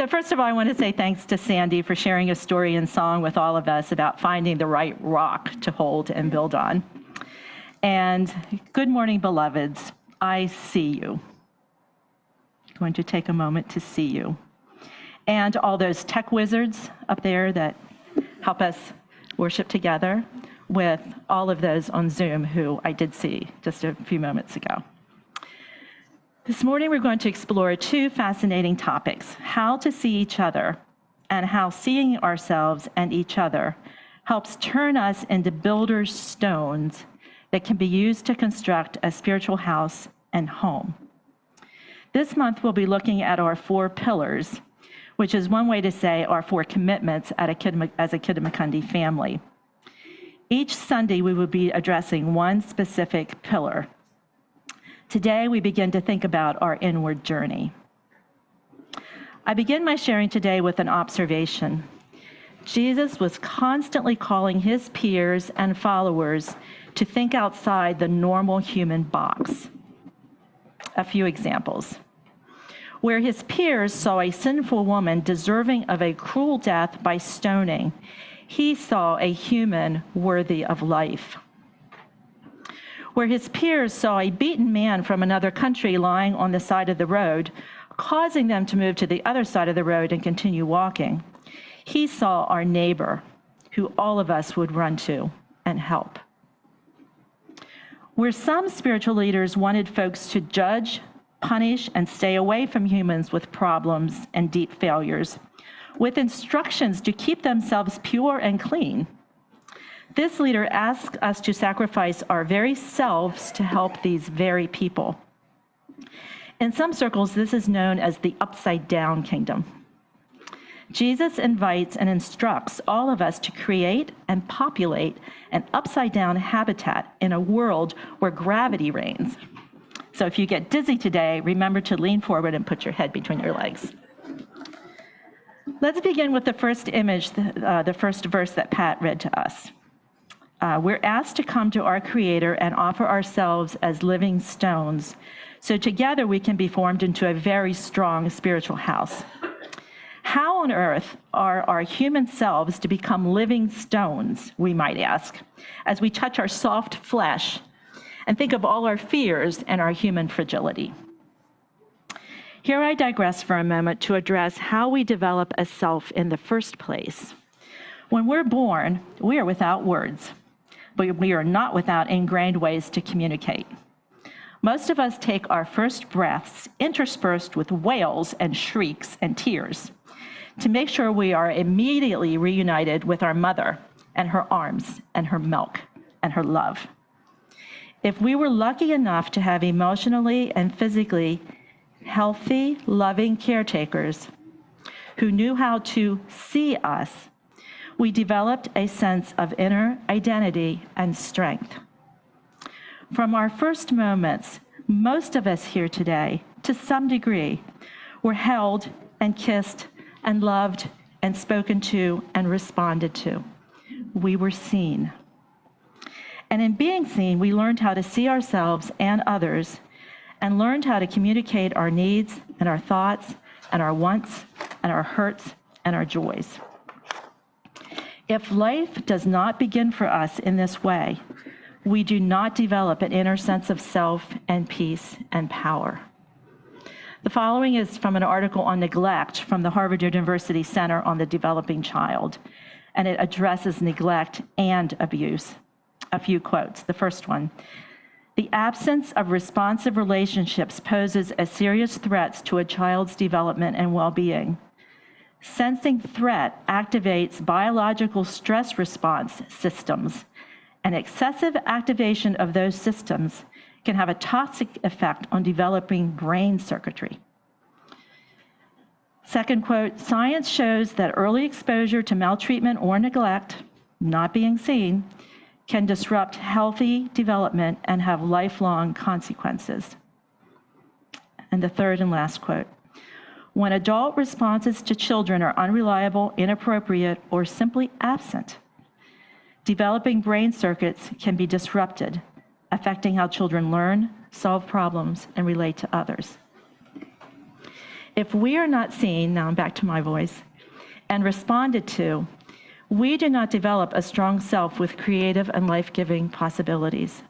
So first of all, I want to say thanks to Sandy for sharing a story and song with all of us about finding the right rock to hold and build on. And good morning, beloveds. I see you. I'm going to take a moment to see you. And all those tech wizards up there that help us worship together, with all of those on Zoom who I did see just a few moments ago. This morning, we're going to explore two fascinating topics: how to see each other and how seeing ourselves and each other helps turn us into builders' stones that can be used to construct a spiritual house and home. This month, we'll be looking at our 4 pillars, which is one way to say our 4 commitments as a Kidamakundi family. Each Sunday, we will be addressing one specific pillar. Today, we begin to think about our inward journey. I begin my sharing today with an observation. Jesus was constantly calling his peers and followers to think outside the normal human box. A few examples. Where his peers saw a sinful woman deserving of a cruel death by stoning, he saw a human worthy of life. Where his peers saw a beaten man from another country lying on the side of the road, causing them to move to the other side of the road and continue walking, he saw our neighbor, who all of us would run to and help. Where some spiritual leaders wanted folks to judge, punish, and stay away from humans with problems and deep failures, with instructions to keep themselves pure and clean, this leader asks us to sacrifice our very selves to help these very people. In some circles, this is known as the upside-down kingdom. Jesus invites and instructs all of us to create and populate an upside-down habitat in a world where gravity reigns. So if you get dizzy today, remember to lean forward and put your head between your legs. Let's begin with the first image, the first verse that Pat read to us. We're asked to come to our Creator and offer ourselves as living stones, so together we can be formed into a very strong spiritual house. How on earth are our human selves to become living stones, we might ask, as we touch our soft flesh and think of all our fears and our human fragility? Here I digress for a moment to address how we develop a self in the first place. When we're born, we are without words, but we are not without ingrained ways to communicate. Most of us take our first breaths interspersed with wails and shrieks and tears to make sure we are immediately reunited with our mother and her arms and her milk and her love. If we were lucky enough to have emotionally and physically healthy, loving caretakers who knew how to see us, we developed a sense of inner identity and strength. From our first moments, most of us here today, to some degree, were held and kissed and loved and spoken to and responded to. We were seen. And in being seen, we learned how to see ourselves and others, and learned how to communicate our needs and our thoughts and our wants and our hurts and our joys. If life does not begin for us in this way, we do not develop an inner sense of self and peace and power. The following is from an article on neglect from the Harvard University Center on the Developing Child, and it addresses neglect and abuse. A few quotes. The first one: the absence of responsive relationships poses a serious threat to a child's development and well-being. Sensing threat activates biological stress response systems, and excessive activation of those systems can have a toxic effect on developing brain circuitry. Second quote: science shows that early exposure to maltreatment or neglect, not being seen, can disrupt healthy development and have lifelong consequences. And the third and last quote: when adult responses to children are unreliable, inappropriate, or simply absent, developing brain circuits can be disrupted, affecting how children learn, solve problems, and relate to others. If we are not seen, now I'm back to my voice, and responded to, we do not develop a strong self with creative and life-giving possibilities.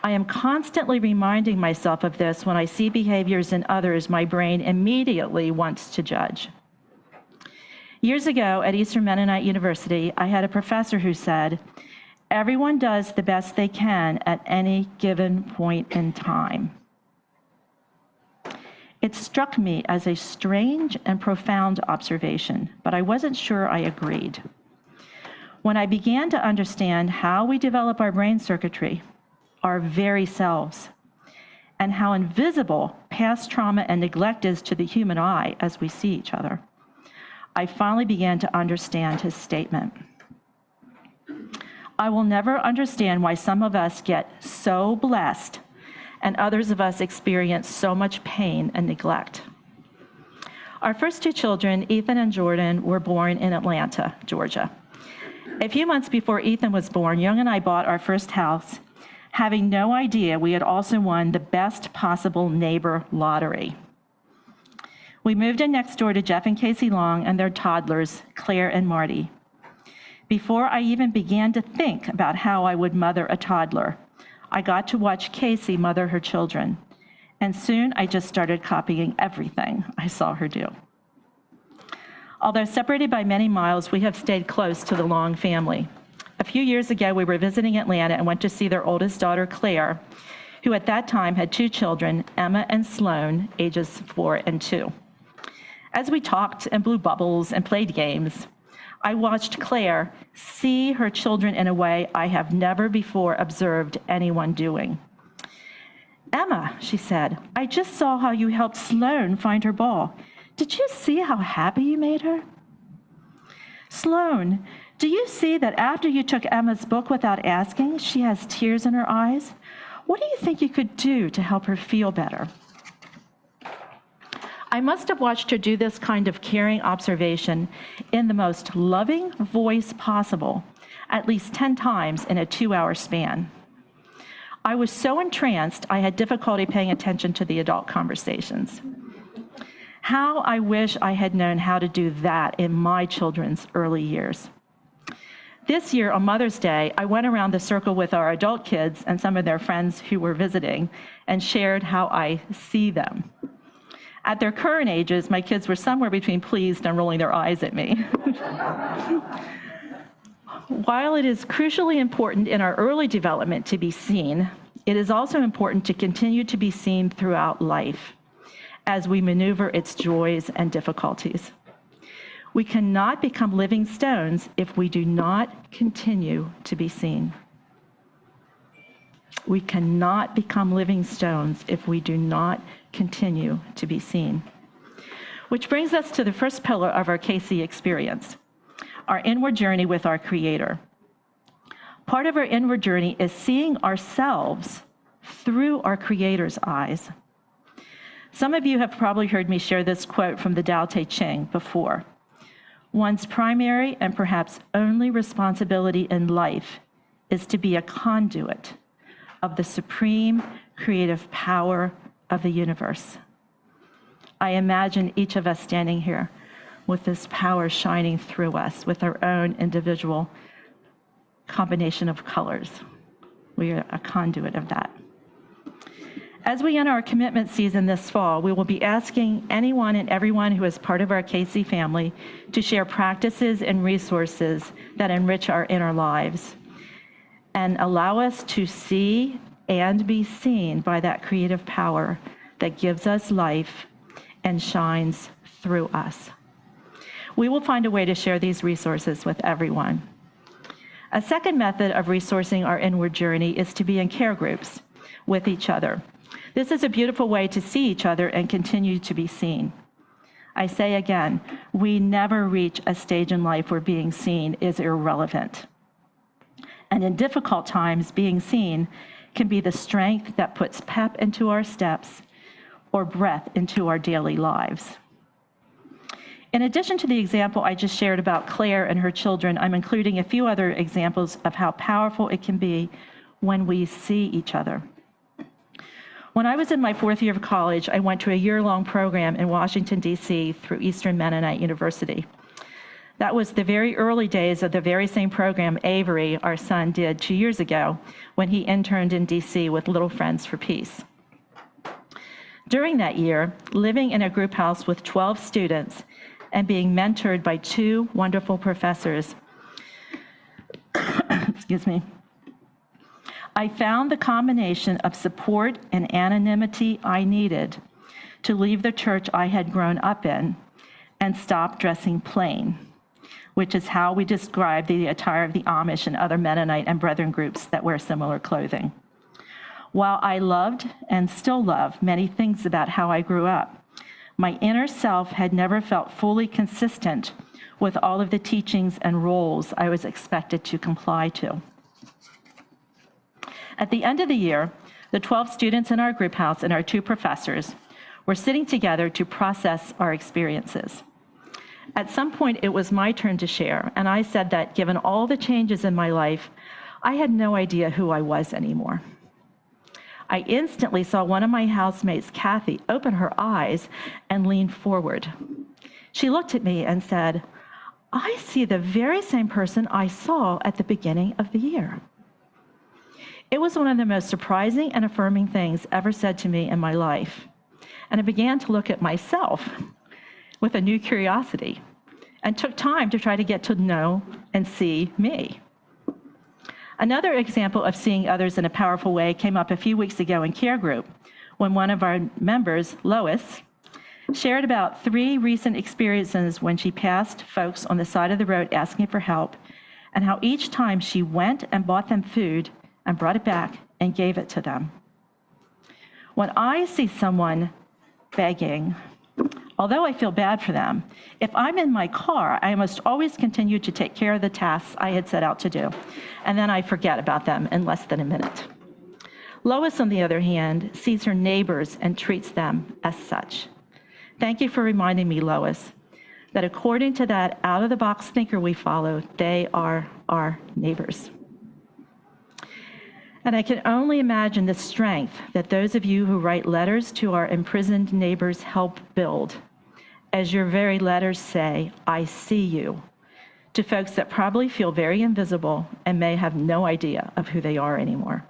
I am constantly reminding myself of this when I see behaviors in others my brain immediately wants to judge. Years ago at Eastern Mennonite University, I had a professor who said, everyone does the best they can at any given point in time. It struck me as a strange and profound observation, but I wasn't sure I agreed. When I began to understand how we develop our brain circuitry, our very selves, and how invisible past trauma and neglect is to the human eye as we see each other, I finally began to understand his statement. I will never understand why some of us get so blessed and others of us experience so much pain and neglect. Our first two children, Ethan and Jordan, were born in Atlanta, Georgia. A few months before Ethan was born, Young and I bought our first house, having no idea we had also won the best possible neighbor lottery. We moved in next door to Jeff and Casey Long and their toddlers, Claire and Marty. Before I even began to think about how I would mother a toddler, I got to watch Casey mother her children, and soon I just started copying everything I saw her do. Although separated by many miles, we have stayed close to the Long family. A few years ago, we were visiting Atlanta and went to see their oldest daughter, Claire, who at that time had two children, Emma and Sloan, ages 4 and 2. As we talked and blew bubbles and played games, I watched Claire see her children in a way I have never before observed anyone doing. Emma, she said, I just saw how you helped Sloan find her ball. Did you see how happy you made her? Sloan, do you see that after you took Emma's book without asking, she has tears in her eyes? What do you think you could do to help her feel better? I must have watched her do this kind of caring observation in the most loving voice possible, at least 10 times in a 2-hour span. I was so entranced, I had difficulty paying attention to the adult conversations. How I wish I had known how to do that in my children's early years. This year on Mother's Day, I went around the circle with our adult kids and some of their friends who were visiting and shared how I see them. At their current ages, my kids were somewhere between pleased and rolling their eyes at me. While it is crucially important in our early development to be seen, it is also important to continue to be seen throughout life as we maneuver its joys and difficulties. We cannot become living stones if we do not continue to be seen. We cannot become living stones if we do not continue to be seen. Which brings us to the first pillar of our Casey experience, our inward journey with our Creator. Part of our inward journey is seeing ourselves through our Creator's eyes. Some of you have probably heard me share this quote from the Tao Te Ching before. One's primary and perhaps only responsibility in life is to be a conduit of the supreme creative power of the universe. I imagine each of us standing here with this power shining through us with our own individual combination of colors. We are a conduit of that. As we enter our commitment season this fall, we will be asking anyone and everyone who is part of our Casey family to share practices and resources that enrich our inner lives and allow us to see and be seen by that creative power that gives us life and shines through us. We will find a way to share these resources with everyone. A second method of resourcing our inward journey is to be in care groups with each other. This is a beautiful way to see each other and continue to be seen. I say again, we never reach a stage in life where being seen is irrelevant. And in difficult times, being seen can be the strength that puts pep into our steps or breath into our daily lives. In addition to the example I just shared about Claire and her children, I'm including a few other examples of how powerful it can be when we see each other. When I was in my fourth year of college, I went to a year-long program in Washington, D.C. through Eastern Mennonite University. That was the very early days of the very same program Avery, our son, did 2 years ago when he interned in D.C. with Little Friends for Peace. During that year, living in a group house with 12 students and being mentored by 2 wonderful professors, excuse me, I found the combination of support and anonymity I needed to leave the church I had grown up in and stop dressing plain, which is how we describe the attire of the Amish and other Mennonite and Brethren groups that wear similar clothing. While I loved and still love many things about how I grew up, my inner self had never felt fully consistent with all of the teachings and roles I was expected to comply to. At the end of the year, the 12 students in our group house and our 2 professors were sitting together to process our experiences. At some point, it was my turn to share, and I said that given all the changes in my life, I had no idea who I was anymore. I instantly saw one of my housemates, Kathy, open her eyes and lean forward. She looked at me and said, "I see the very same person I saw at the beginning of the year." It was one of the most surprising and affirming things ever said to me in my life. And I began to look at myself with a new curiosity and took time to try to get to know and see me. Another example of seeing others in a powerful way came up a few weeks ago in care group when one of our members, Lois, shared about 3 recent experiences when she passed folks on the side of the road asking for help, and how each time she went and bought them food and brought it back and gave it to them. When I see someone begging, although I feel bad for them, if I'm in my car, I must always continue to take care of the tasks I had set out to do, and then I forget about them in less than a minute. Lois, on the other hand, sees her neighbors and treats them as such. Thank you for reminding me, Lois, that according to that out-of-the-box thinker we follow, they are our neighbors. And I can only imagine the strength that those of you who write letters to our imprisoned neighbors help build, as your very letters say, "I see you," to folks that probably feel very invisible and may have no idea of who they are anymore.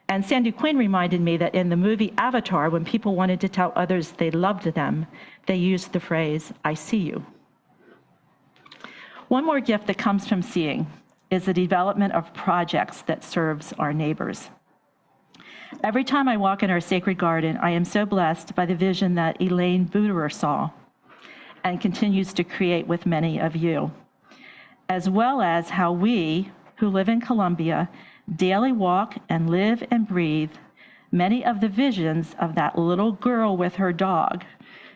And Sandy Quinn reminded me that in the movie Avatar, when people wanted to tell others they loved them, they used the phrase, "I see you." One more gift that comes from seeing is the development of projects that serves our neighbors. Every time I walk in our sacred garden, I am so blessed by the vision that Elaine Buderer saw and continues to create with many of you, as well as how we, who live in Columbia, daily walk and live and breathe many of the visions of that little girl with her dog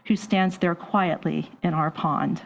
who stands there quietly in our pond.